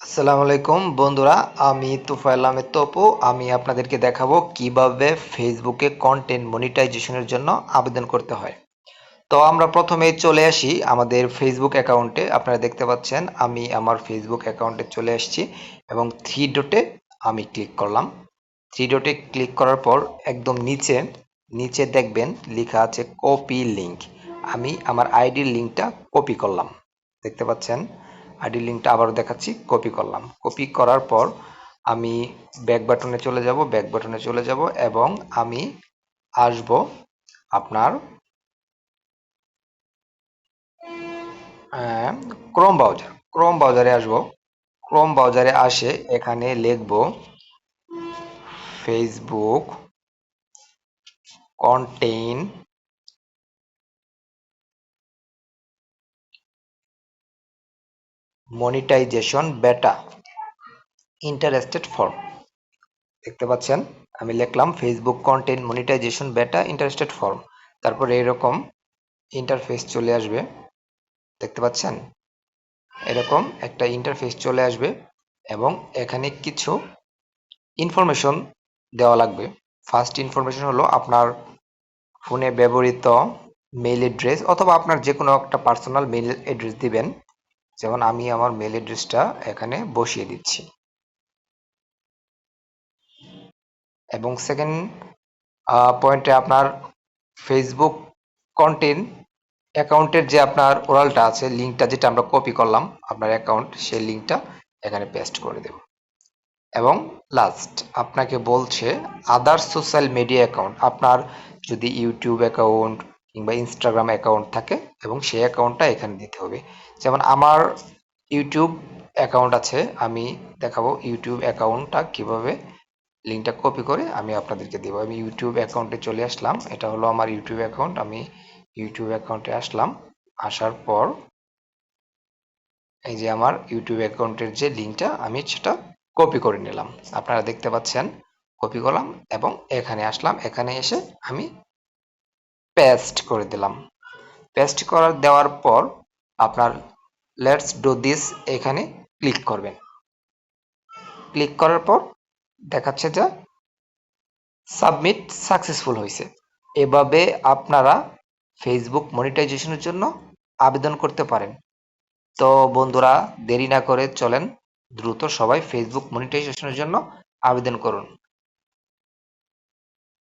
আসসালামু আলাইকুম বন্ধুরা, আমি তুফাইল আহমেদ তপু। আমি আপনাদেরকে দেখাবো কিভাবে ফেসবুকে কন্টেন্ট মনিটাইজেশনের জন্য আবেদন করতে হয়। তো আমরা প্রথমেই চলে আসি আমাদের ফেসবুক অ্যাকাউন্টে। আপনারা দেখতে পাচ্ছেন আমি আমার ফেসবুক অ্যাকাউন্টে চলে আসছি এবং থ্রি ডটে আমি ক্লিক করলাম। থ্রি ডটে ক্লিক করার পর একদম নিচে নিচে দেখবেন লেখা আছে কপি লিংক। আমি আমার আইডির লিংকটা কপি করলাম, দেখতে পাচ্ছেন। আইডির লিংকটা আবারও দেখাচ্ছি, কপি করলাম। কপি করার পর আমি ব্যাক বাটনে চলে যাব, ব্যাক বাটনে চলে যাব এবং আমি আসব আপনার ক্রোম ব্রাউজারে আসব। ক্রোম ব্রাউজারে আসে এখানে লিখব ফেসবুক কন্টেইন মনিটাইজেশন বেটা ইন্টারেস্টেড ফর্ম। দেখতে পাচ্ছেন আমি লিখলাম ফেসবুক কন্টেন্ট মনিটাইজেশন বেটা ইন্টারেস্টেড ফর্ম। তারপরে এরকম ইন্টারফেস চলে আসবে, দেখতে পাচ্ছেন। এরকম একটা ইন্টারফেস চলে আসবে এবং এখানে কিছু ইনফরমেশন দেওয়া লাগবে। ফার্স্ট ইনফরমেশন হলো আপনার ফোনে ব্যবহৃত মেইল অ্যাড্রেস অথবা আপনার যে কোনো একটা পার্সোনাল মেইল অ্যাড্রেস দিবেন। যেমন আমি আমার মেইল অ্যাড্রেসটা এখানে বসিয়ে দিচ্ছি। এবং সেকেন্ড পয়েন্টে আপনার ফেসবুক কন্টেন্ট অ্যাকাউন্টের যে আপনার ওরালটা আছে, লিঙ্কটা যেটা আমরা কপি করলাম আপনার অ্যাকাউন্ট, সেই লিঙ্কটা এখানে পেস্ট করে দেব। এবং লাস্ট আপনাকে বলছে আদার সোশ্যাল মিডিয়া অ্যাকাউন্ট, আপনার যদি ইউটিউব অ্যাকাউন্ট কিংবা ইনস্টাগ্রাম অ্যাকাউন্ট থাকে এবং সেই অ্যাকাউন্টটা এখানে দিতে হবে। যেমন আমার ইউটিউব অ্যাকাউন্ট আছে, আমি দেখাবো ইউটিউব অ্যাকাউন্টটা কিভাবে লিঙ্কটা কপি করে আমি আপনাদেরকে দেবো। আমি ইউটিউব অ্যাকাউন্টে চলে আসলাম, এটা হলো আমার ইউটিউব অ্যাকাউন্ট। আমি ইউটিউব অ্যাকাউন্টে আসলাম, আসার পর এই যে আমার ইউটিউব অ্যাকাউন্টের যে লিঙ্কটা আমি সেটা কপি করে নিলাম। আপনারা দেখতে পাচ্ছেন কপি করলাম এবং এখানে আসলাম, এখানে এসে আমি পেস্ট করে দিলাম। পেস্ট করা দেওয়ার পর আপনার লেটস ডু দিস এখানে ক্লিক করবেন। ক্লিক করার পর দেখাচ্ছে যে সাবমিট সাকসেসফুল হয়েছে। এভাবে আপনারা ফেসবুক মনিটাইজেশনের জন্য আবেদন করতে পারেন। তো বন্ধুরা, দেরি না করে চলেন দ্রুত সবাই ফেসবুক মনিটাইজেশনের জন্য আবেদন করুন।